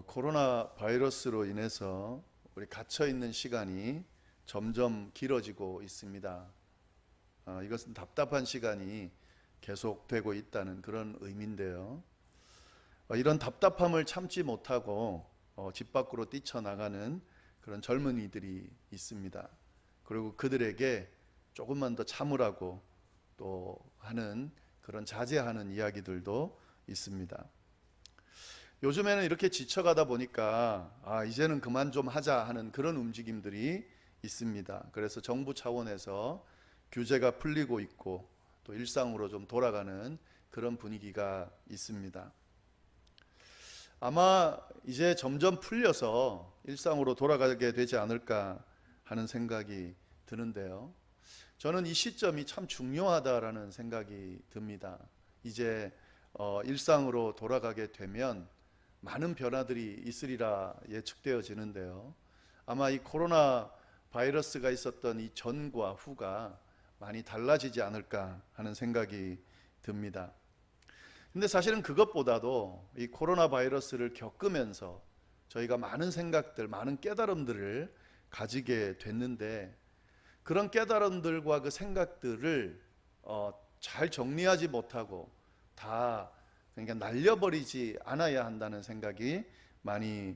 코로나 바이러스로 인해서 우리 갇혀 있는 시간이 점점 길어지고 있습니다. 이것은 답답한 시간이 계속되고 있다는 그런 의미인데요. 이런 답답함을 참지 못하고 집 밖으로 뛰쳐나가는 그런 젊은이들이 있습니다. 그리고 그들에게 조금만 더 참으라고 또 하는 그런 자제하는 이야기들도 있습니다. 요즘에는 이렇게 지쳐가다 보니까 이제는 그만 좀 하자 하는 그런 움직임들이 있습니다. 그래서 정부 차원에서 규제가 풀리고 있고 또 일상으로 좀 돌아가는 그런 분위기가 있습니다. 아마 이제 점점 풀려서 일상으로 돌아가게 되지 않을까 하는 생각이 드는데요. 저는 이 시점이 참 중요하다라는 생각이 듭니다. 이제 일상으로 돌아가게 되면 많은 변화들이 있으리라 예측되어지는데요. 아마 이 코로나 바이러스가 있었던 이 전과 후가 많이 달라지지 않을까 하는 생각이 듭니다. 근데 사실은 그것보다도 이 코로나 바이러스를 겪으면서 저희가 많은 생각들, 많은 깨달음들을 가지게 됐는데 그런 깨달음들과 그 생각들을 잘 정리하지 못하고 다 그러니까 날려버리지 않아야 한다는 생각이 많이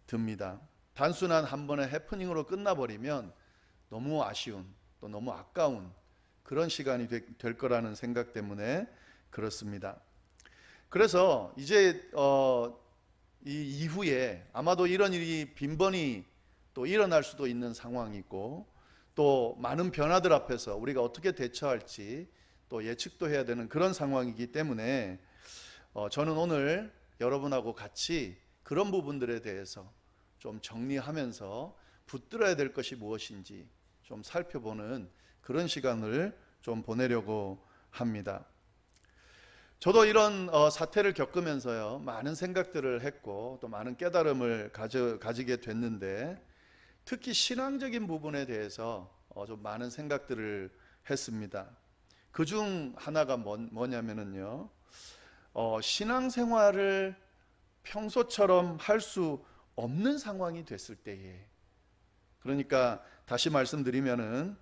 듭니다. 단순한 한 번의 해프닝으로 끝나버리면 너무 아쉬운 또 너무 아까운 그런 시간이 될 거라는 생각 때문에 그렇습니다. 그래서 이제 이 이후에 아마도 이런 일이 빈번히 또 일어날 수도 있는 상황이고 또 많은 변화들 앞에서 우리가 어떻게 대처할지 또 예측도 해야 되는 그런 상황이기 때문에 저는 오늘 여러분하고 같이 그런 부분들에 대해서 좀 정리하면서 붙들어야 될 것이 무엇인지 좀 살펴보는 그런 시간을 좀 보내려고 합니다. 저도 이런 사태를 겪으면서요 많은 생각들을 했고 또 많은 깨달음을 가지게 됐는데 특히 신앙적인 부분에 대해서 좀 많은 생각들을 했습니다. 그중 하나가 뭐냐면요 신앙생활을 평소처럼 할 수 없는 상황이 됐을 때에, 그러니까 다시 말씀드리면은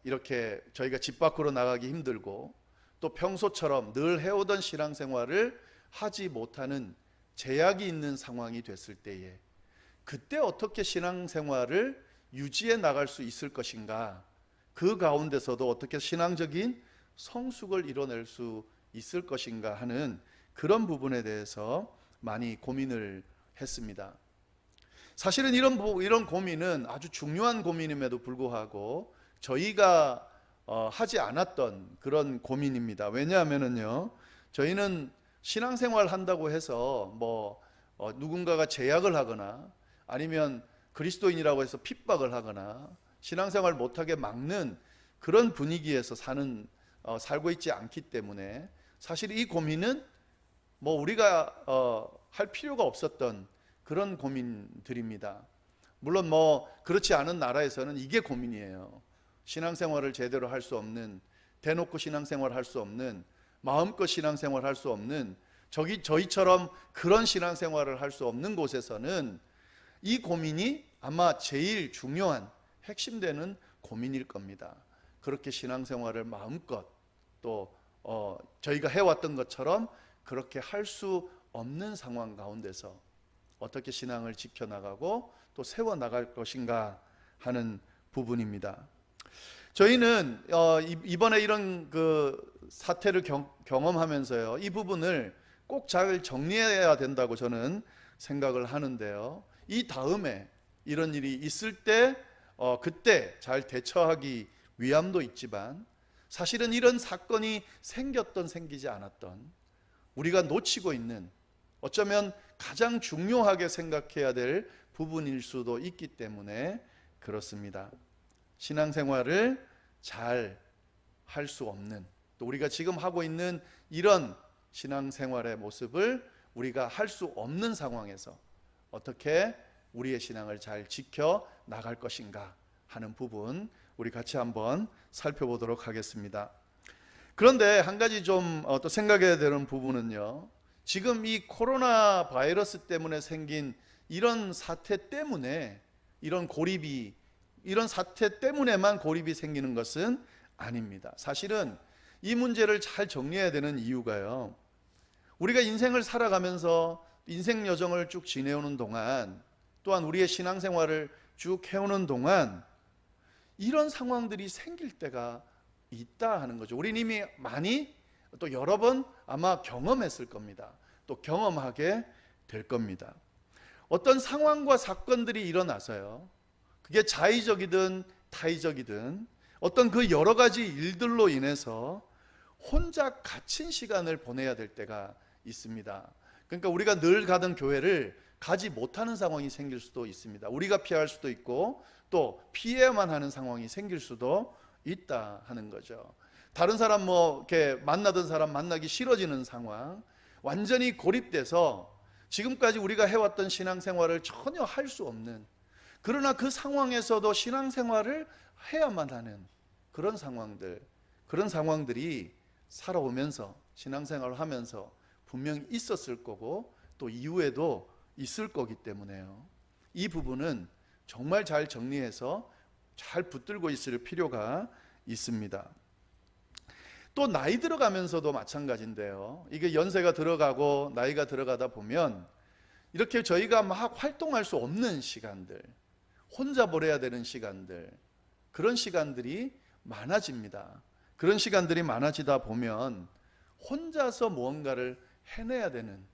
이렇게 저희가 집 밖으로 나가기 힘들고 또 평소처럼 늘 해오던 신앙생활을 하지 못하는 제약이 있는 상황이 됐을 때에 그때 어떻게 신앙생활을 유지해 나갈 수 있을 것인가, 그 가운데서도 어떻게 신앙적인 성숙을 이뤄낼 수 있을 것인가 하는 그런 부분에 대해서 많이 고민을 했습니다. 사실은 이런 고민은 아주 중요한 고민임에도 불구하고 저희가 하지 않았던 그런 고민입니다. 왜냐하면요 저희는 신앙생활 한다고 해서 누군가가 제약을 하거나 아니면 그리스도인이라고 해서 핍박을 하거나 신앙생활 못하게 막는 그런 분위기에서 살고 있지 않기 때문에 사실 이 고민은 우리가 할 필요가 없었던 그런 고민들입니다. 물론 그렇지 않은 나라에서는 이게 고민이에요. 신앙생활을 제대로 할 수 없는, 대놓고 신앙생활 할 수 없는, 마음껏 신앙생활 할 수 없는, 저희처럼 그런 신앙생활을 할 수 없는 곳에서는 이 고민이 아마 제일 중요한 핵심되는 고민일 겁니다. 그렇게 신앙생활을 마음껏 또 저희가 해왔던 것처럼 그렇게 할 수 없는 상황 가운데서 어떻게 신앙을 지켜나가고 또 세워나갈 것인가 하는 부분입니다. 저희는 이번에 이런 그 사태를 경험하면서요 이 부분을 꼭 잘 정리해야 된다고 저는 생각을 하는데요, 이 다음에 이런 일이 있을 때 그때 잘 대처하기 위함도 있지만 사실은 이런 사건이 생기지 않았던, 우리가 놓치고 있는, 어쩌면 가장 중요하게 생각해야 될 부분일 수도 있기 때문에 그렇습니다. 신앙생활을 잘 할 수 없는, 또 우리가 지금 하고 있는 이런 신앙생활의 모습을 우리가 할 수 없는 상황에서 어떻게 우리의 신앙을 잘 지켜 나갈 것인가 하는 부분 우리 같이 한번 살펴보도록 하겠습니다. 그런데 한 가지 좀 또 생각해야 되는 부분은요, 지금 이 코로나 바이러스 때문에 생긴 이런 사태 때문에 이런 사태 때문에만 고립이 생기는 것은 아닙니다. 사실은 이 문제를 잘 정리해야 되는 이유가요, 우리가 인생을 살아가면서 인생 여정을 쭉 지내오는 동안, 또한 우리의 신앙생활을 쭉 해오는 동안 이런 상황들이 생길 때가 있다 하는 거죠. 우리는 이미 많이 또 여러 번 아마 경험했을 겁니다. 또 경험하게 될 겁니다. 어떤 상황과 사건들이 일어나서요, 그게 자의적이든 타의적이든 어떤 그 여러 가지 일들로 인해서 혼자 갇힌 시간을 보내야 될 때가 있습니다. 그러니까 우리가 늘 가던 교회를 가지 못하는 상황이 생길 수도 있습니다. 우리가 피할 수도 있고 또 피해야만 하는 상황이 생길 수도 있다 하는 거죠. 다른 사람 이렇게 만나던 사람 만나기 싫어지는 상황, 완전히 고립돼서 지금까지 우리가 해왔던 신앙생활을 전혀 할 수 없는, 그러나 그 상황에서도 신앙생활을 해야만 하는 그런 상황들이 살아오면서 신앙생활을 하면서 분명히 있었을 거고 또 이후에도 있을 거기 때문에요. 이 부분은 정말 잘 정리해서 잘 붙들고 있을 필요가 있습니다. 또 나이 들어가면서도 마찬가지인데요, 이게 연세가 들어가고 나이가 들어가다 보면 이렇게 저희가 막 활동할 수 없는 시간들, 혼자 보내야 되는 시간들, 그런 시간들이 많아집니다. 그런 시간들이 많아지다 보면 혼자서 무언가를 해내야 되는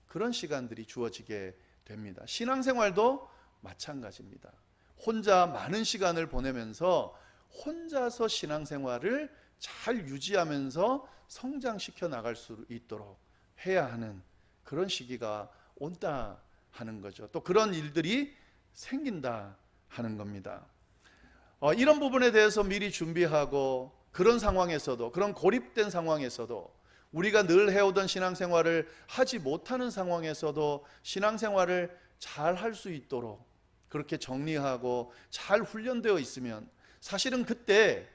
그런 시간들이 주어지게 됩니다. 신앙생활도 마찬가지입니다. 혼자 많은 시간을 보내면서 혼자서 신앙생활을 잘 유지하면서 성장시켜 나갈 수 있도록 해야 하는 그런 시기가 온다 하는 거죠. 또 그런 일들이 생긴다 하는 겁니다. 이런 부분에 대해서 미리 준비하고, 그런 상황에서도, 그런 고립된 상황에서도, 우리가 늘 해오던 신앙생활을 하지 못하는 상황에서도 신앙생활을 잘 할 수 있도록 그렇게 정리하고 잘 훈련되어 있으면, 사실은 그때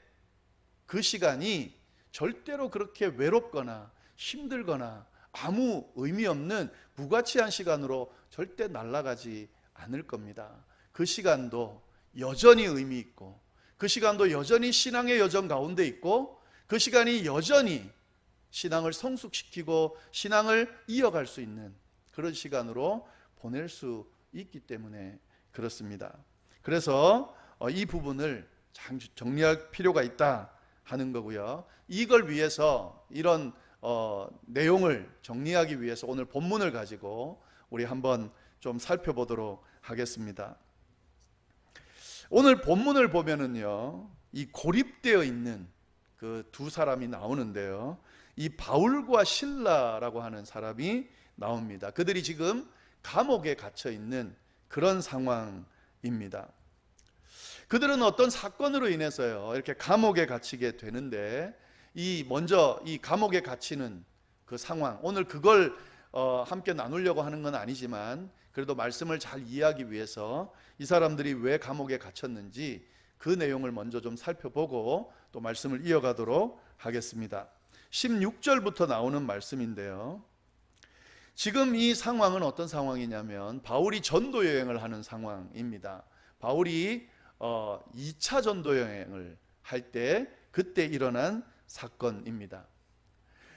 그 시간이 절대로 그렇게 외롭거나 힘들거나 아무 의미 없는 무가치한 시간으로 절대 날아가지 않을 겁니다. 그 시간도 여전히 의미 있고, 그 시간도 여전히 신앙의 여정 가운데 있고, 그 시간이 여전히 신앙을 성숙시키고 신앙을 이어갈 수 있는 그런 시간으로 보낼 수 있기 때문에 그렇습니다. 그래서 이 부분을 정리할 필요가 있다 하는 거고요. 이걸 위해서, 이런 내용을 정리하기 위해서 오늘 본문을 가지고 우리 한번 좀 살펴보도록 하겠습니다. 오늘 본문을 보면은요, 이 고립되어 있는 그 두 사람이 나오는데요, 이 바울과 실라라고 하는 사람이 나옵니다. 그들이 지금 감옥에 갇혀 있는 그런 상황입니다. 그들은 어떤 사건으로 인해서요, 이렇게 감옥에 갇히게 되는데, 먼저 이 감옥에 갇히는 그 상황, 오늘 그걸 함께 나누려고 하는 건 아니지만 그래도 말씀을 잘 이해하기 위해서 이 사람들이 왜 감옥에 갇혔는지 그 내용을 먼저 좀 살펴보고 또 말씀을 이어가도록 하겠습니다. 16절부터 나오는 말씀인데요, 지금 이 상황은 어떤 상황이냐면 바울이 전도 여행을 하는 상황입니다. 바울이 2차 전도 여행을 할 때 그때 일어난 사건입니다.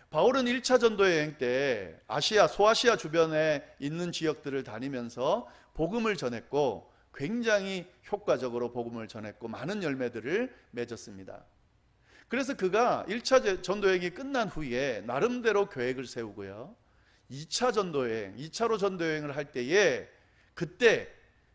바울은 1차 전도 여행 때 소아시아 주변에 있는 지역들을 다니면서 복음을 전했고, 굉장히 효과적으로 복음을 전했고 많은 열매들을 맺었습니다. 그래서 그가 1차 전도 여행이 끝난 후에 나름대로 계획을 세우고요, 2차 전도여행, 2차로 전도여행을 할 때에 그때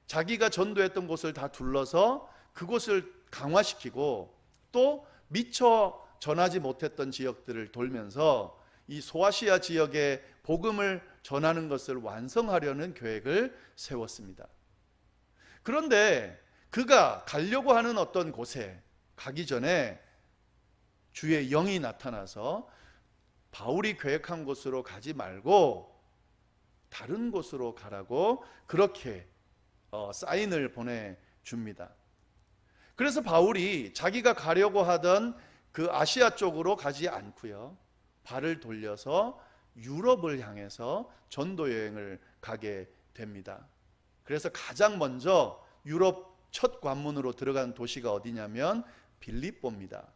자기가 전도했던 곳을 다 둘러서 그곳을 강화시키고 또 미처 전하지 못했던 지역들을 돌면서 이 소아시아 지역에 복음을 전하는 것을 완성하려는 계획을 세웠습니다. 그런데 그가 가려고 하는 어떤 곳에 가기 전에 주의 영이 나타나서 바울이 계획한 곳으로 가지 말고 다른 곳으로 가라고 그렇게 사인을 보내줍니다. 그래서 바울이 자기가 가려고 하던 그 아시아 쪽으로 가지 않고요, 발을 돌려서 유럽을 향해서 전도 여행을 가게 됩니다. 그래서 가장 먼저 유럽 첫 관문으로 들어간 도시가 어디냐면 빌립보입니다.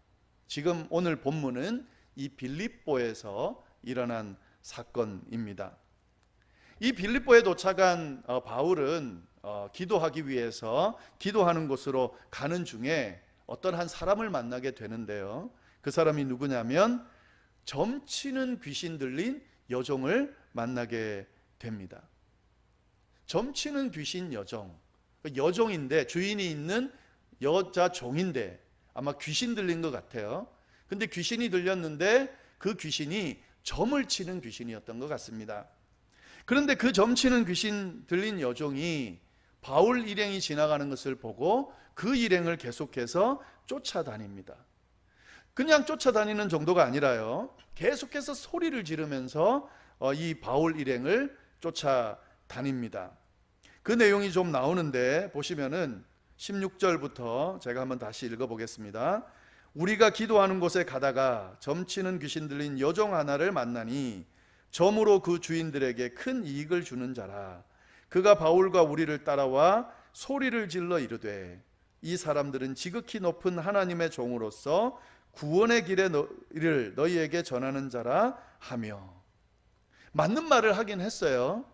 지금 오늘 본문은 이 빌립보에서 일어난 사건입니다. 이 빌립보에 도착한 바울은 기도하기 위해서 기도하는 곳으로 가는 중에 어떤 한 사람을 만나게 되는데요. 그 사람이 누구냐면 점치는 귀신 들린 여종을 만나게 됩니다. 점치는 귀신 여종, 여종인데 주인이 있는 여자 종인데 아마 귀신 들린 것 같아요. 근데 귀신이 들렸는데 그 귀신이 점을 치는 귀신이었던 것 같습니다. 그런데 그 점치는 귀신 들린 여종이 바울 일행이 지나가는 것을 보고 그 일행을 계속해서 쫓아다닙니다. 그냥 쫓아다니는 정도가 아니라요, 계속해서 소리를 지르면서 이 바울 일행을 쫓아다닙니다. 그 내용이 좀 나오는데 보시면은 16절부터 제가 한번 다시 읽어보겠습니다. 우리가 기도하는 곳에 가다가 점치는 귀신 들린 여종 하나를 만나니 점으로 그 주인들에게 큰 이익을 주는 자라. 그가 바울과 우리를 따라와 소리를 질러 이르되 이 사람들은 지극히 높은 하나님의 종으로서 구원의 길을 너희에게 전하는 자라 하며. 맞는 말을 하긴 했어요.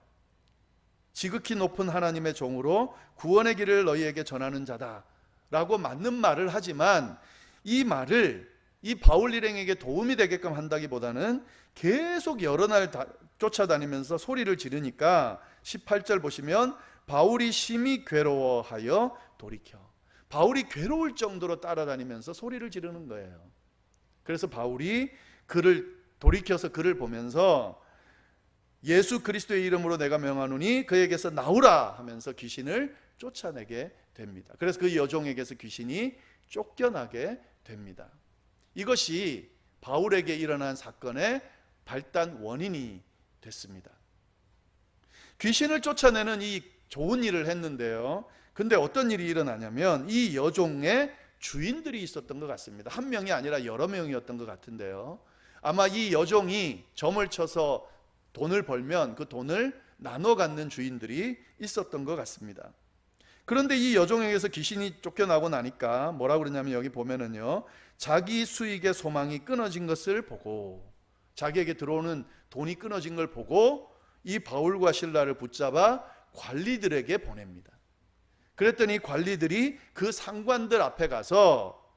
지극히 높은 하나님의 종으로 구원의 길을 너희에게 전하는 자다 라고 맞는 말을 하지만, 이 말을 이 바울 일행에게 도움이 되게끔 한다기보다는 계속 여러 날 쫓아다니면서 소리를 지르니까 18절 보시면 바울이 심히 괴로워하여 돌이켜. 바울이 괴로울 정도로 따라다니면서 소리를 지르는 거예요. 그래서 바울이 그를 돌이켜서 그를 보면서 예수 그리스도의 이름으로 내가 명하노니 그에게서 나오라 하면서 귀신을 쫓아내게 됩니다. 그래서 그 여종에게서 귀신이 쫓겨나게 됩니다. 이것이 바울에게 일어난 사건의 발단 원인이 됐습니다. 귀신을 쫓아내는 이 좋은 일을 했는데요, 근데 어떤 일이 일어나냐면 이 여종의 주인들이 있었던 것 같습니다. 한 명이 아니라 여러 명이었던 것 같은데요, 아마 이 여종이 점을 쳐서 돈을 벌면 그 돈을 나눠 갖는 주인들이 있었던 것 같습니다. 그런데 이 여종에게서 귀신이 쫓겨나고 나니까 뭐라고 그러냐면, 여기 보면은요, 자기 수익의 소망이 끊어진 것을 보고, 자기에게 들어오는 돈이 끊어진 걸 보고 이 바울과 실라를 붙잡아 관리들에게 보냅니다. 그랬더니 관리들이 그 상관들 앞에 가서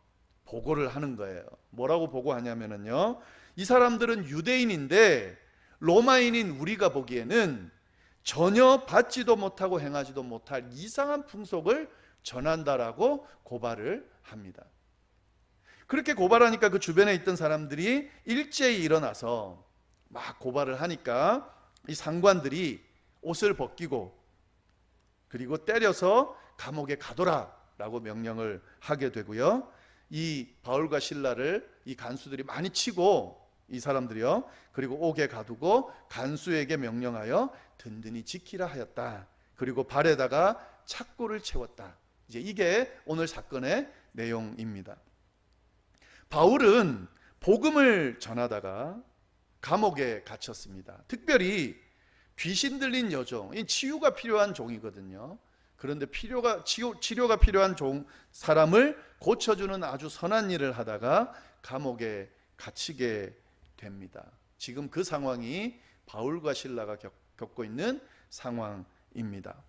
보고를 하는 거예요. 뭐라고 보고하냐면요, 이 사람들은 유대인인데 로마인인 우리가 보기에는 전혀 받지도 못하고 행하지도 못할 이상한 풍속을 전한다라고 고발을 합니다. 그렇게 고발하니까 그 주변에 있던 사람들이 일제히 일어나서 막 고발을 하니까 이 상관들이 옷을 벗기고 그리고 때려서 감옥에 가둬라 라고 명령을 하게 되고요, 이 바울과 실라를 이 간수들이 많이 치고, 이 사람들이요, 그리고 옥에 가두고 간수에게 명령하여 든든히 지키라 하였다. 그리고 발에다가 착고를 채웠다. 이제 이게 오늘 사건의 내용입니다. 바울은 복음을 전하다가 감옥에 갇혔습니다. 특별히 귀신 들린 여종, 이 치유가 필요한 종이거든요. 그런데 치료가 필요한 사람을 고쳐주는 아주 선한 일을 하다가 감옥에 갇히게 됩니다. 지금 그 상황이 바울과 실라가 겪고 있는 상황입니다.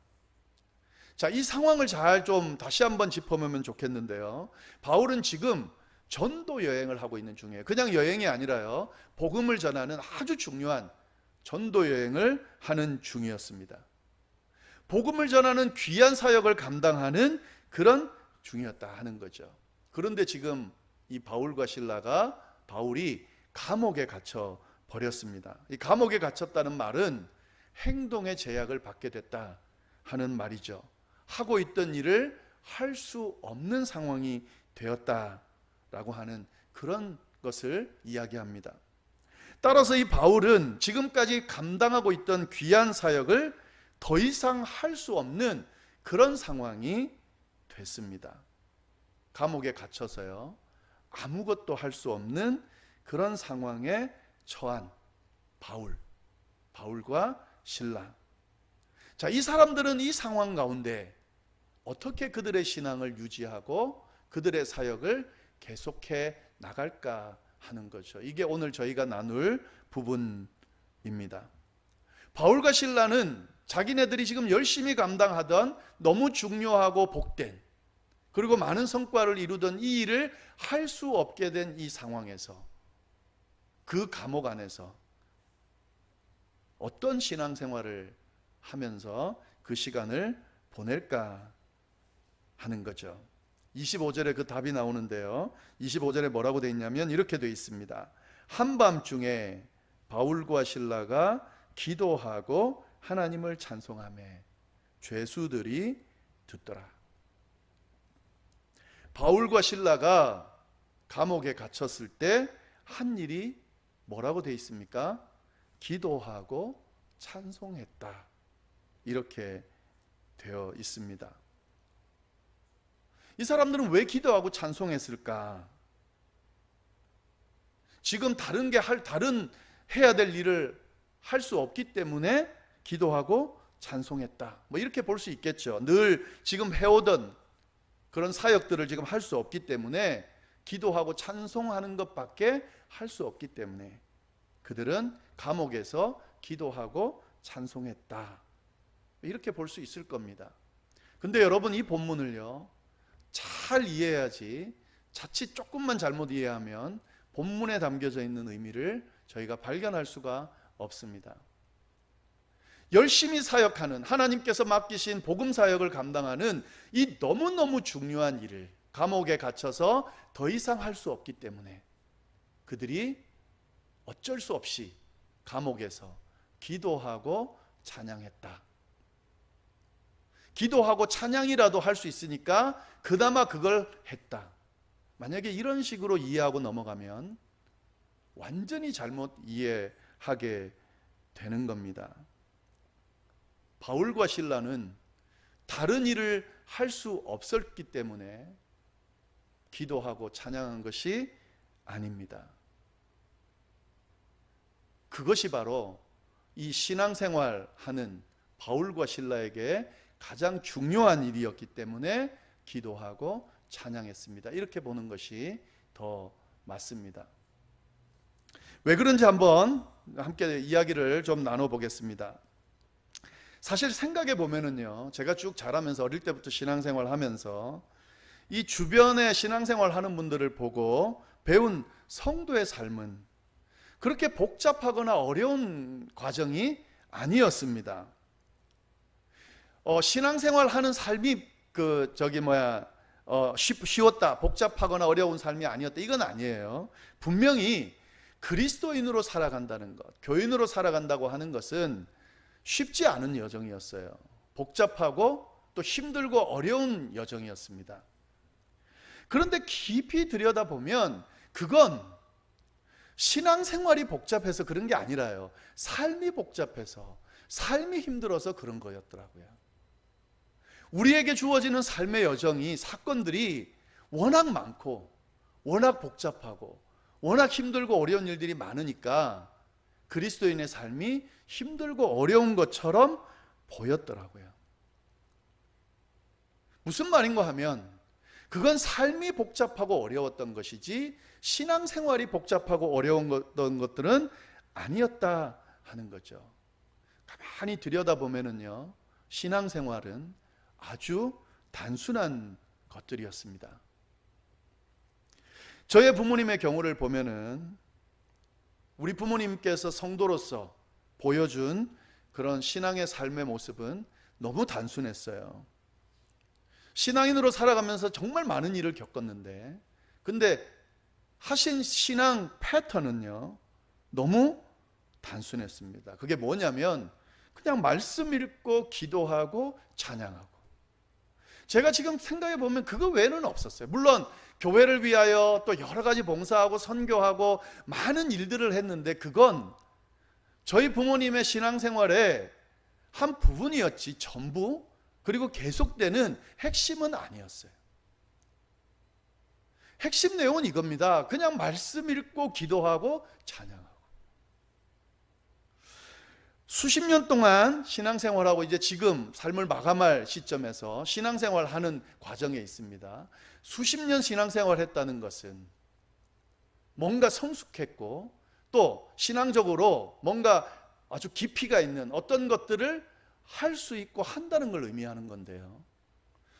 자, 이 상황을 잘 좀 다시 한번 짚어보면 좋겠는데요, 바울은 지금 전도 여행을 하고 있는 중이에요. 그냥 여행이 아니라요, 복음을 전하는 아주 중요한 전도 여행을 하는 중이었습니다. 복음을 전하는 귀한 사역을 감당하는 그런 중이었다 하는 거죠. 그런데 지금 이 바울과 실라가, 바울이 감옥에 갇혀 버렸습니다. 이 감옥에 갇혔다는 말은 행동의 제약을 받게 됐다 하는 말이죠. 하고 있던 일을 할 수 없는 상황이 되었다라고 하는 그런 것을 이야기합니다. 따라서 이 바울은 지금까지 감당하고 있던 귀한 사역을 더 이상 할 수 없는 그런 상황이 됐습니다. 감옥에 갇혀서요, 아무것도 할 수 없는 그런 상황에 처한 바울, 바울과 신라. 자, 이 사람들은 이 상황 가운데 어떻게 그들의 신앙을 유지하고 그들의 사역을 계속해 나갈까 하는 거죠. 이게 오늘 저희가 나눌 부분입니다. 바울과 신라는 자기네들이 지금 열심히 감당하던 너무 중요하고 복된, 그리고 많은 성과를 이루던 이 일을 할 수 없게 된 이 상황에서, 그 감옥 안에서 어떤 신앙생활을 하면서 그 시간을 보낼까 하는 거죠. 25절에 그 답이 나오는데요. 25절에 뭐라고 되어 있냐면 이렇게 되어 있습니다. 한밤중에 바울과 신라가 기도하고 하나님을 찬송하며 죄수들이 듣더라. 바울과 신라가 감옥에 갇혔을 때 한 일이 뭐라고 되어 있습니까? 기도하고 찬송했다. 이렇게 되어 있습니다. 이 사람들은 왜 기도하고 찬송했을까? 지금 다른 해야 될 일을 할 수 없기 때문에 기도하고 찬송했다. 뭐 이렇게 볼 수 있겠죠. 늘 지금 해오던 그런 사역들을 지금 할 수 없기 때문에 기도하고 찬송하는 것밖에 할 수 없기 때문에 그들은 감옥에서 기도하고 찬송했다. 이렇게 볼 수 있을 겁니다. 근데 여러분, 이 본문을요, 잘 이해해야지, 자칫 조금만 잘못 이해하면 본문에 담겨져 있는 의미를 저희가 발견할 수가 없습니다. 열심히 사역하는, 하나님께서 맡기신 복음 사역을 감당하는 이 너무너무 중요한 일을 감옥에 갇혀서 더 이상 할 수 없기 때문에 그들이 어쩔 수 없이 감옥에서 기도하고 찬양했다. 기도하고 찬양이라도 할 수 있으니까 그나마 그걸 했다. 만약에 이런 식으로 이해하고 넘어가면 완전히 잘못 이해하게 되는 겁니다. 바울과 신라는 다른 일을 할 수 없었기 때문에 기도하고 찬양한 것이 아닙니다. 그것이 바로 이 신앙생활하는 바울과 신라에게 가장 중요한 일이었기 때문에 기도하고 찬양했습니다. 이렇게 보는 것이 더 맞습니다. 왜 그런지 한번 함께 이야기를 좀 나눠보겠습니다. 사실 생각해 보면은요, 제가 쭉 자라면서 어릴 때부터 신앙생활 하면서 이 주변에 신앙생활 하는 분들을 보고 배운 성도의 삶은 그렇게 복잡하거나 어려운 과정이 아니었습니다. 신앙생활 하는 삶이 쉬웠다, 복잡하거나 어려운 삶이 아니었다, 이건 아니에요. 분명히 그리스도인으로 살아간다는 것, 교인으로 살아간다고 하는 것은 쉽지 않은 여정이었어요. 복잡하고 또 힘들고 어려운 여정이었습니다. 그런데 깊이 들여다보면 그건 신앙생활이 복잡해서 그런 게 아니라요, 삶이 복잡해서, 삶이 힘들어서 그런 거였더라고요. 우리에게 주어지는 삶의 여정이, 사건들이 워낙 많고 워낙 복잡하고 워낙 힘들고 어려운 일들이 많으니까 그리스도인의 삶이 힘들고 어려운 것처럼 보였더라고요. 무슨 말인가 하면 그건 삶이 복잡하고 어려웠던 것이지 신앙생활이 복잡하고 어려웠던 것들은 아니었다 하는 거죠. 가만히 들여다보면은요, 신앙생활은 아주 단순한 것들이었습니다. 저의 부모님의 경우를 보면은 우리 부모님께서 성도로서 보여준 그런 신앙의 삶의 모습은 너무 단순했어요. 신앙인으로 살아가면서 정말 많은 일을 겪었는데, 근데 하신 신앙 패턴은요, 너무 단순했습니다. 그게 뭐냐면 그냥 말씀 읽고 기도하고 찬양하고. 제가 지금 생각해 보면 그거 외에는 없었어요. 물론 교회를 위하여 또 여러 가지 봉사하고 선교하고 많은 일들을 했는데 그건 저희 부모님의 신앙생활의 한 부분이었지 전부, 그리고 계속되는 핵심은 아니었어요. 핵심 내용은 이겁니다. 그냥 말씀 읽고 기도하고 찬양하고. 수십 년 동안 신앙생활하고 이제 지금 삶을 마감할 시점에서 신앙생활하는 과정에 있습니다. 수십 년 신앙생활 했다는 것은 뭔가 성숙했고 또 신앙적으로 뭔가 아주 깊이가 있는 어떤 것들을 할 수 있고 한다는 걸 의미하는 건데요.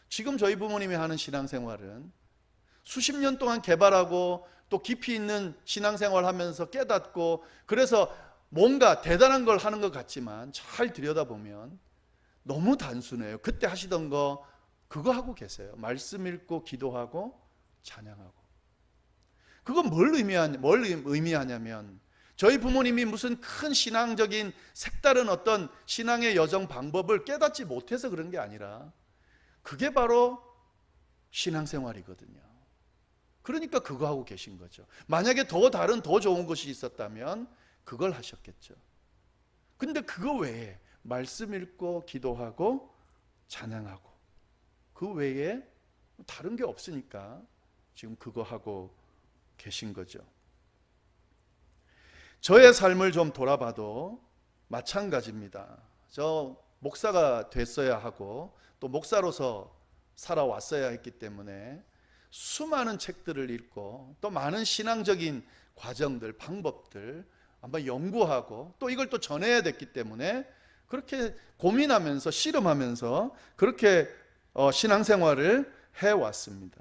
지금 저희 부모님이 하는 신앙생활은 수십 년 동안 개발하고 또 깊이 있는 신앙생활 하면서 깨닫고 그래서 뭔가 대단한 걸 하는 것 같지만 잘 들여다보면 너무 단순해요. 그때 하시던 거 그거 하고 계세요. 말씀 읽고 기도하고 찬양하고. 그건 뭘 의미하냐면 저희 부모님이 무슨 큰 신앙적인 색다른 어떤 신앙의 여정 방법을 깨닫지 못해서 그런 게 아니라 그게 바로 신앙생활이거든요. 그러니까 그거 하고 계신 거죠. 만약에 더 다른 더 좋은 것이 있었다면 그걸 하셨겠죠. 근데 그거 외에 말씀 읽고 기도하고 찬양하고 그 외에 다른 게 없으니까 지금 그거 하고 계신 거죠. 저의 삶을 좀 돌아봐도 마찬가지입니다. 저 목사가 됐어야 하고 또 목사로서 살아왔어야 했기 때문에 수많은 책들을 읽고 또 많은 신앙적인 과정들, 방법들 한번 연구하고 또 이걸 또 전해야 됐기 때문에 그렇게 고민하면서 씨름하면서 그렇게 신앙생활을 해왔습니다.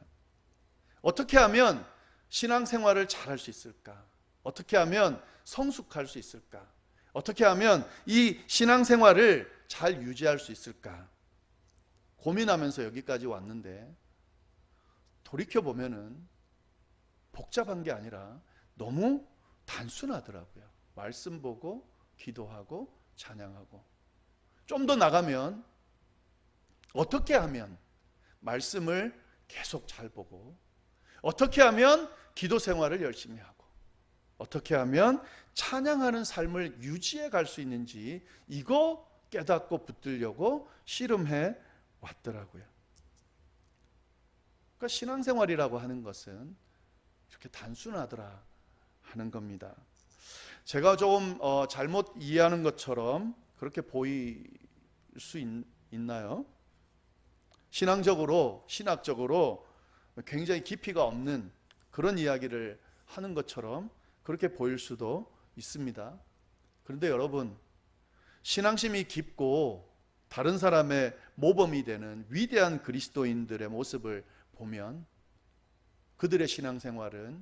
어떻게 하면 신앙생활을 잘할 수 있을까? 어떻게 하면 성숙할 수 있을까? 어떻게 하면 이 신앙생활을 잘 유지할 수 있을까? 고민하면서 여기까지 왔는데 돌이켜보면은 복잡한 게 아니라 너무 단순하더라고요. 말씀 보고 기도하고 찬양하고. 좀 더 나가면 어떻게 하면 말씀을 계속 잘 보고 어떻게 하면 기도 생활을 열심히 하고 어떻게 하면 찬양하는 삶을 유지해 갈 수 있는지 이거 깨닫고 붙들려고 씨름해 왔더라고요. 그러니까 신앙생활이라고 하는 것은 이렇게 단순하더라 하는 겁니다. 제가 조금 잘못 이해하는 것처럼 그렇게 보일 수 있나요? 신학적으로 굉장히 깊이가 없는 그런 이야기를 하는 것처럼 그렇게 보일 수도 있습니다. 그런데 여러분, 신앙심이 깊고 다른 사람의 모범이 되는 위대한 그리스도인들의 모습을 보면 그들의 신앙생활은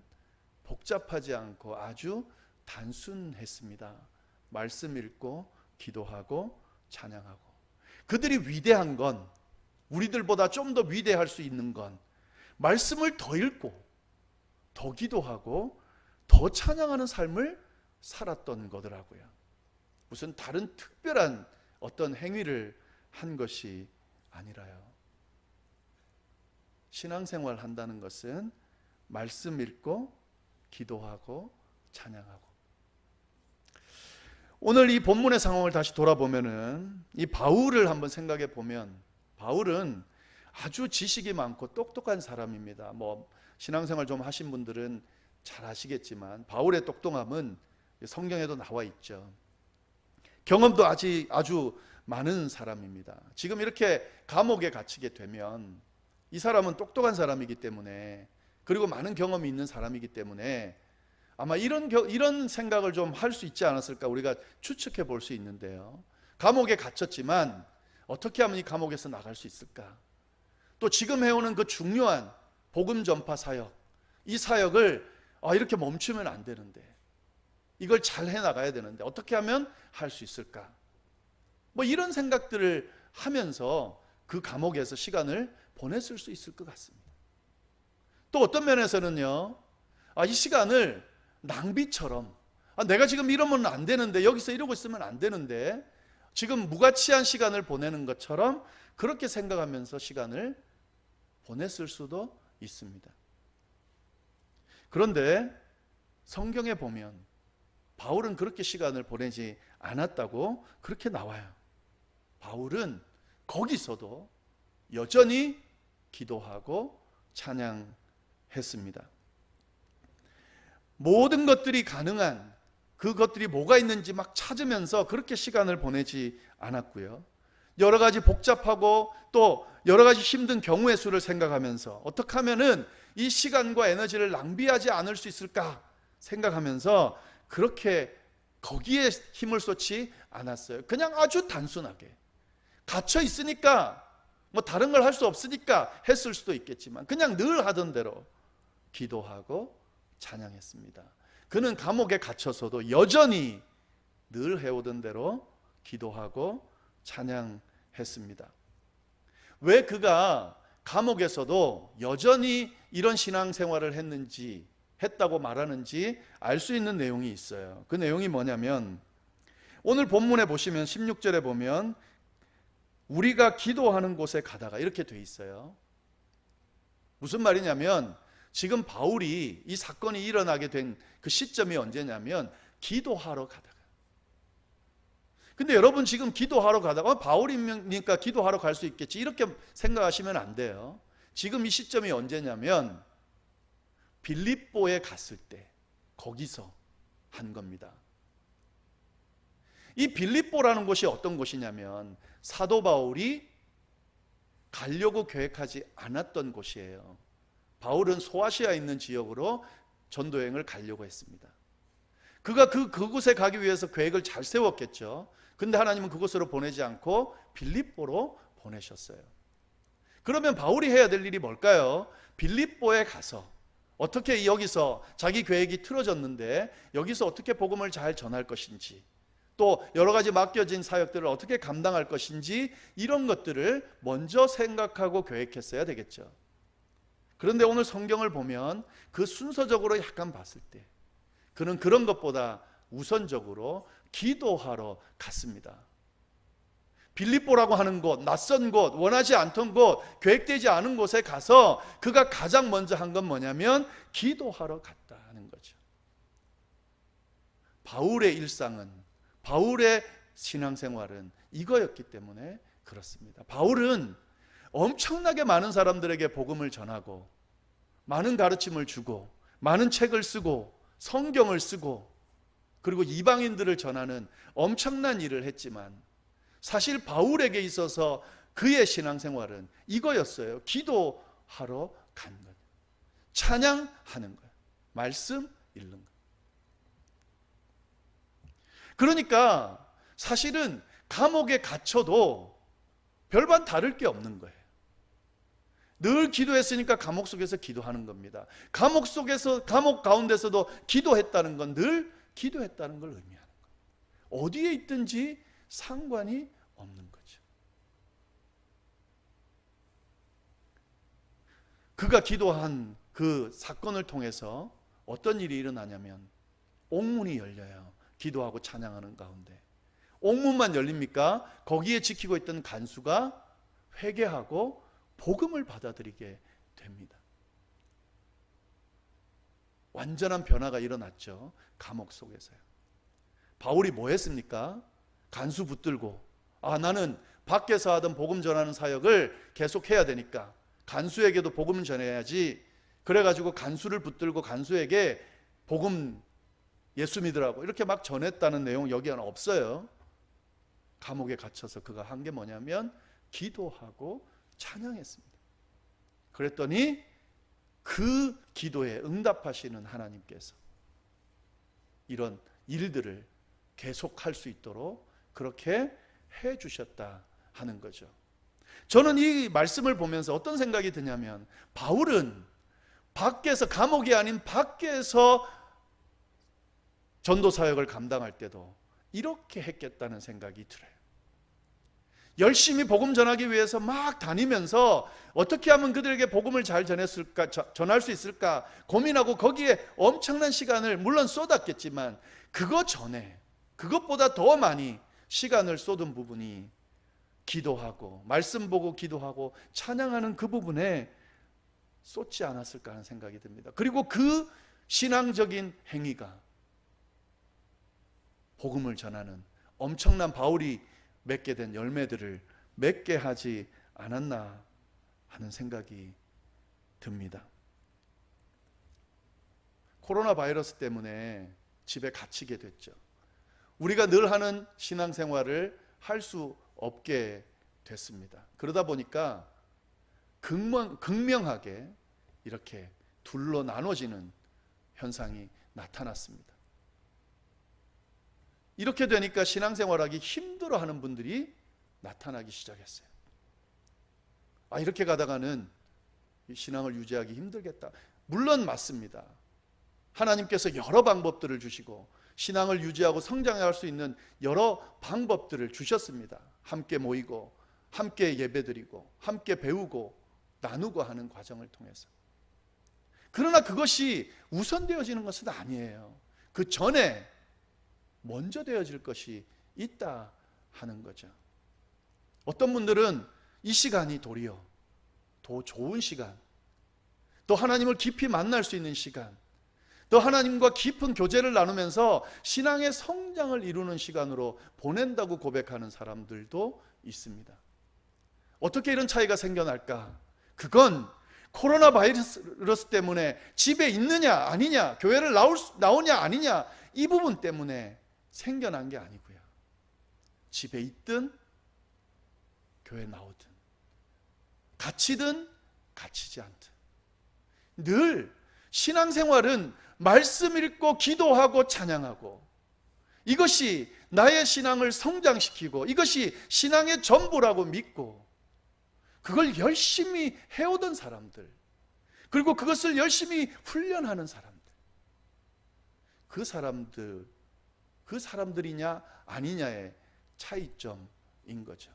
복잡하지 않고 아주 단순했습니다. 말씀 읽고 기도하고 찬양하고. 그들이 위대한 건 우리들보다 좀 더 위대할 수 있는 건 말씀을 더 읽고 더 기도하고 더 찬양하는 삶을 살았던 거더라고요. 무슨 다른 특별한 어떤 행위를 한 것이 아니라요. 신앙생활 한다는 것은 말씀 읽고 기도하고 찬양하고. 오늘 이 본문의 상황을 다시 돌아보면은 이 바울을 한번 생각해 보면 바울은 아주 지식이 많고 똑똑한 사람입니다. 신앙생활 좀 하신 분들은 잘 아시겠지만 바울의 똑똑함은 성경에도 나와 있죠. 경험도 아주 많은 사람입니다. 지금 이렇게 감옥에 갇히게 되면 이 사람은 똑똑한 사람이기 때문에 그리고 많은 경험이 있는 사람이기 때문에 아마 이런 생각을 좀 할 수 있지 않았을까 우리가 추측해 볼 수 있는데요. 감옥에 갇혔지만 어떻게 하면 이 감옥에서 나갈 수 있을까? 또 지금 해오는 그 중요한 복음 전파 사역, 이 사역을 이렇게 멈추면 안 되는데 이걸 잘 해나가야 되는데 어떻게 하면 할 수 있을까? 이런 생각들을 하면서 그 감옥에서 시간을 보냈을 수 있을 것 같습니다. 또 어떤 면에서는요, 이 시간을 낭비처럼 내가 지금 이러면 안 되는데 여기서 이러고 있으면 안 되는데 지금 무가치한 시간을 보내는 것처럼 그렇게 생각하면서 시간을 보냈을 수도 있습니다. 그런데 성경에 보면 바울은 그렇게 시간을 보내지 않았다고 그렇게 나와요. 바울은 거기서도 여전히 기도하고 찬양했습니다. 모든 것들이 가능한 그것들이 뭐가 있는지 막 찾으면서 그렇게 시간을 보내지 않았고요. 여러 가지 복잡하고 또 여러 가지 힘든 경우의 수를 생각하면서 어떻게 하면은 이 시간과 에너지를 낭비하지 않을 수 있을까 생각하면서 그렇게 거기에 힘을 쏟지 않았어요. 그냥 아주 단순하게 갇혀 있으니까 뭐 다른 걸 할 수 없으니까 했을 수도 있겠지만 그냥 늘 하던 대로 기도하고 찬양했습니다. 그는 감옥에 갇혀서도 여전히 늘 해오던 대로 기도하고 찬양했습니다. 왜 그가 감옥에서도 여전히 이런 신앙생활을 했다고 말하는지 알 수 있는 내용이 있어요. 그 내용이 뭐냐면 오늘 본문에 보시면 16절에 보면 우리가 기도하는 곳에 가다가 이렇게 돼 있어요. 무슨 말이냐면 지금 바울이 이 사건이 일어나게 된 그 시점이 언제냐면 기도하러 가다가. 근데 여러분 지금 기도하러 가다가 바울이니까 기도하러 갈 수 있겠지 이렇게 생각하시면 안 돼요. 지금 이 시점이 언제냐면 빌립보에 갔을 때 거기서 한 겁니다. 이 빌립보라는 곳이 어떤 곳이냐면 사도 바울이 가려고 계획하지 않았던 곳이에요. 바울은 소아시아에 있는 지역으로 전도여행을 가려고 했습니다. 그가 그곳에 가기 위해서 계획을 잘 세웠겠죠. 근데 하나님은 그곳으로 보내지 않고 빌립보로 보내셨어요. 그러면 바울이 해야 될 일이 뭘까요? 빌립보에 가서 어떻게 여기서 자기 계획이 틀어졌는데 여기서 어떻게 복음을 잘 전할 것인지 또 여러 가지 맡겨진 사역들을 어떻게 감당할 것인지 이런 것들을 먼저 생각하고 계획했어야 되겠죠. 그런데 오늘 성경을 보면 그 순서적으로 약간 봤을 때 그는 그런 것보다 우선적으로 기도하러 갔습니다. 빌립보라고 하는 곳, 낯선 곳, 원하지 않던 곳, 계획되지 않은 곳에 가서 그가 가장 먼저 한 건 뭐냐면 기도하러 갔다 하는 거죠. 바울의 일상은, 바울의 신앙생활은 이거였기 때문에 그렇습니다. 바울은 엄청나게 많은 사람들에게 복음을 전하고 많은 가르침을 주고 많은 책을 쓰고 성경을 쓰고 그리고 이방인들을 전하는 엄청난 일을 했지만 사실 바울에게 있어서 그의 신앙생활은 이거였어요. 기도하러 간 것, 찬양하는 것, 말씀 읽는 것. 그러니까 사실은 감옥에 갇혀도 별반 다를 게 없는 거예요. 늘 기도했으니까 감옥 속에서 기도하는 겁니다. 감옥 가운데서도 기도했다는 건 늘 기도했다는 걸 의미하는 거예요. 어디에 있든지 상관이 없는 거죠. 그가 기도한 그 사건을 통해서 어떤 일이 일어나냐면 옥문이 열려요. 기도하고 찬양하는 가운데. 옥문만 열립니까? 거기에 지키고 있던 간수가 회개하고 복음을 받아들이게 됩니다. 완전한 변화가 일어났죠. 감옥 속에서요. 바울이 뭐 했습니까? 간수 붙들고 나는 밖에서 하던 복음 전하는 사역을 계속해야 되니까 간수에게도 복음을 전해야지. 그래가지고 간수를 붙들고 간수에게 복음 예수 믿으라고 이렇게 막 전했다는 내용 여기에는 없어요. 감옥에 갇혀서 그가 한 게 뭐냐면 기도하고 찬양했습니다. 그랬더니 그 기도에 응답하시는 하나님께서 이런 일들을 계속할 수 있도록 그렇게 해 주셨다 하는 거죠. 저는 이 말씀을 보면서 어떤 생각이 드냐면 바울은 밖에서, 감옥이 아닌 밖에서 전도 사역을 감당할 때도 이렇게 했겠다는 생각이 들어요. 열심히 복음 전하기 위해서 막 다니면서 어떻게 하면 그들에게 복음을 잘 전할 수 있을까 고민하고 거기에 엄청난 시간을 물론 쏟았겠지만 그것 전에, 그것보다 더 많이 시간을 쏟은 부분이 기도하고 말씀 보고 기도하고 찬양하는 그 부분에 쏟지 않았을까 하는 생각이 듭니다. 그리고 그 신앙적인 행위가 복음을 전하는 엄청난 바울이 맺게 된 열매들을 맺게 하지 않았나 하는 생각이 듭니다. 코로나 바이러스 때문에 집에 갇히게 됐죠. 우리가 늘 하는 신앙생활을 할 수 없게 됐습니다. 그러다 보니까 극명하게 이렇게 둘로 나눠지는 현상이 나타났습니다. 이렇게 되니까 신앙생활하기 힘들어하는 분들이 나타나기 시작했어요. 이렇게 가다가는 신앙을 유지하기 힘들겠다. 물론 맞습니다. 하나님께서 여러 방법들을 주시고 신앙을 유지하고 성장할 수 있는 여러 방법들을 주셨습니다. 함께 모이고 함께 예배드리고 함께 배우고 나누고 하는 과정을 통해서. 그러나 그것이 우선되어지는 것은 아니에요. 그 전에 먼저 되어질 것이 있다 하는 거죠. 어떤 분들은 이 시간이 도리어 더 좋은 시간, 또 하나님을 깊이 만날 수 있는 시간, 또 하나님과 깊은 교제를 나누면서 신앙의 성장을 이루는 시간으로 보낸다고 고백하는 사람들도 있습니다. 어떻게 이런 차이가 생겨날까? 그건 코로나 바이러스 때문에 집에 있느냐 아니냐, 교회를 나오냐 아니냐, 이 부분 때문에 생겨난 게 아니고요. 집에 있든 교회 나오든 갇히든 갇히지 않든 늘 신앙생활은 말씀 읽고 기도하고 찬양하고, 이것이 나의 신앙을 성장시키고 이것이 신앙의 전부라고 믿고 그걸 열심히 해오던 사람들, 그리고 그것을 열심히 훈련하는 사람들, 그 사람들이냐 아니냐의 차이점인 거죠.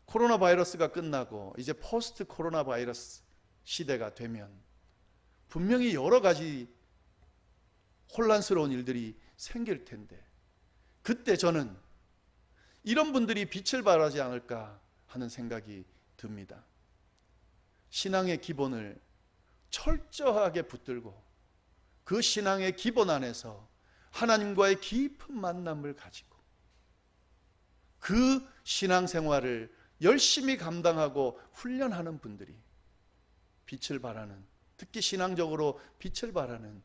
코로나 바이러스가 끝나고 이제 포스트 코로나 바이러스 시대가 되면 분명히 여러 가지 혼란스러운 일들이 생길 텐데, 그때 저는 이런 분들이 빛을 발하지 않을까 하는 생각이 듭니다. 신앙의 기본을 철저하게 붙들고 그 신앙의 기본 안에서 하나님과의 깊은 만남을 가지고 그 신앙생활을 열심히 감당하고 훈련하는 분들이 빛을 발하는, 특히 신앙적으로 빛을 발하는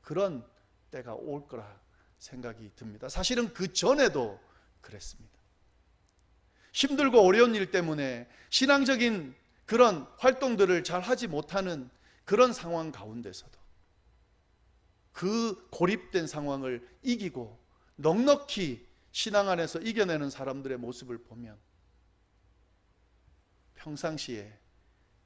그런 때가 올 거라 생각이 듭니다. 사실은 그 전에도 그랬습니다. 힘들고 어려운 일 때문에 신앙적인 그런 활동들을 잘 하지 못하는 그런 상황 가운데서도 그 고립된 상황을 이기고 넉넉히 신앙 안에서 이겨내는 사람들의 모습을 보면 평상시에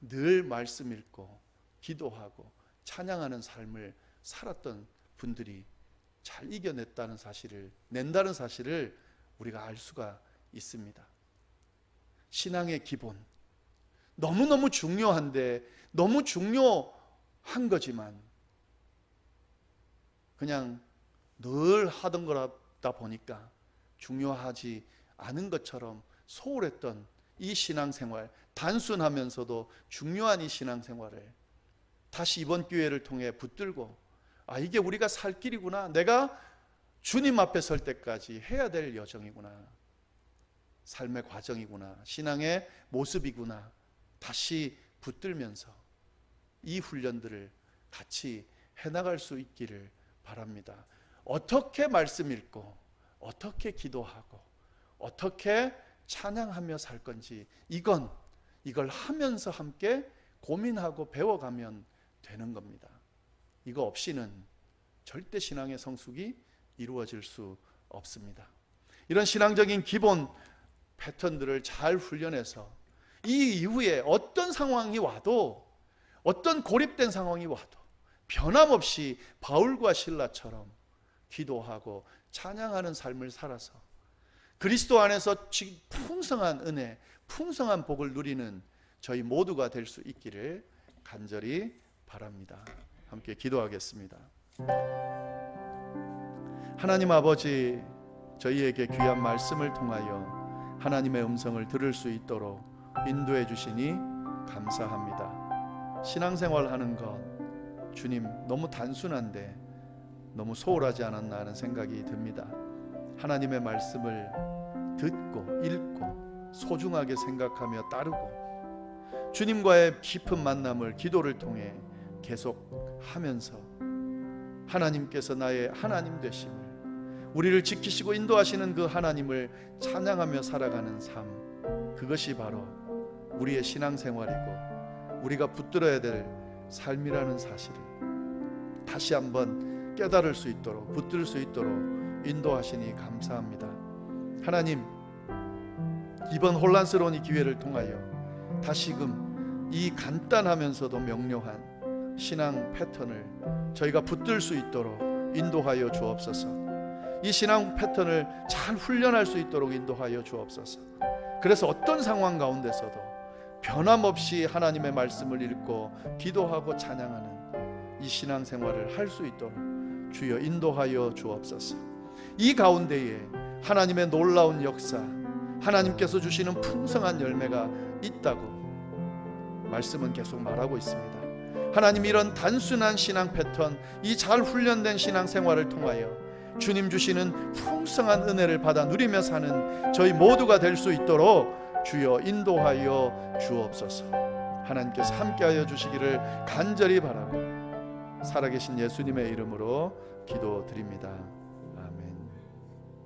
늘 말씀 읽고 기도하고 찬양하는 삶을 살았던 분들이 잘 이겨냈다는 사실을, 낸다는 사실을 우리가 알 수가 있습니다. 신앙의 기본, 너무너무 중요한데, 너무 중요한 거지만 그냥 늘 하던 거다 보니까 중요하지 않은 것처럼 소홀했던 이 신앙생활, 단순하면서도 중요한 이 신앙생활을 다시 이번 기회를 통해 붙들고, 이게 우리가 살 길이구나, 내가 주님 앞에 설 때까지 해야 될 여정이구나, 삶의 과정이구나, 신앙의 모습이구나, 다시 붙들면서 이 훈련들을 같이 해나갈 수 있기를 바랍니다. 어떻게 말씀 읽고 어떻게 기도하고 어떻게 찬양하며 살 건지, 이걸 하면서 함께 고민하고 배워가면 되는 겁니다. 이거 없이는 절대 신앙의 성숙이 이루어질 수 없습니다. 이런 신앙적인 기본 패턴들을 잘 훈련해서 이 이후에 어떤 상황이 와도, 어떤 고립된 상황이 와도 변함없이 바울과 실라처럼 기도하고 찬양하는 삶을 살아서 그리스도 안에서 풍성한 은혜, 풍성한 복을 누리는 저희 모두가 될 수 있기를 간절히 바랍니다. 함께 기도하겠습니다. 하나님 아버지, 저희에게 귀한 말씀을 통하여 하나님의 음성을 들을 수 있도록 인도해 주시니 감사합니다. 신앙생활 하는 것, 주님, 너무 단순한데 너무 소홀하지 않았나 하는 생각이 듭니다. 하나님의 말씀을 듣고 읽고 소중하게 생각하며 따르고 주님과의 깊은 만남을 기도를 통해 계속 하면서 하나님께서 나의 하나님 되심을, 우리를 지키시고 인도하시는 그 하나님을 찬양하며 살아가는 삶, 그것이 바로 우리의 신앙생활이고 우리가 붙들어야 될 삶이라는 사실을 다시 한번 깨달을 수 있도록, 붙들 수 있도록 인도하시니 감사합니다. 하나님, 이번 혼란스러운 이 기회를 통하여 다시금 이 간단하면서도 명료한 신앙 패턴을 저희가 붙들 수 있도록 인도하여 주옵소서. 이 신앙 패턴을 잘 훈련할 수 있도록 인도하여 주옵소서. 그래서 어떤 상황 가운데서도 변함없이 하나님의 말씀을 읽고 기도하고 찬양하는 이 신앙생활을 할 수 있도록 주여 인도하여 주옵소서. 이 가운데에 하나님의 놀라운 역사, 하나님께서 주시는 풍성한 열매가 있다고 말씀은 계속 말하고 있습니다. 하나님, 이런 단순한 신앙 패턴, 이 잘 훈련된 신앙생활을 통하여 주님 주시는 풍성한 은혜를 받아 누리며 사는 저희 모두가 될 수 있도록 주여 인도하여 주옵소서. 하나님께서 함께하여 주시기를 간절히 바라고 살아계신 예수님의 이름으로 기도드립니다.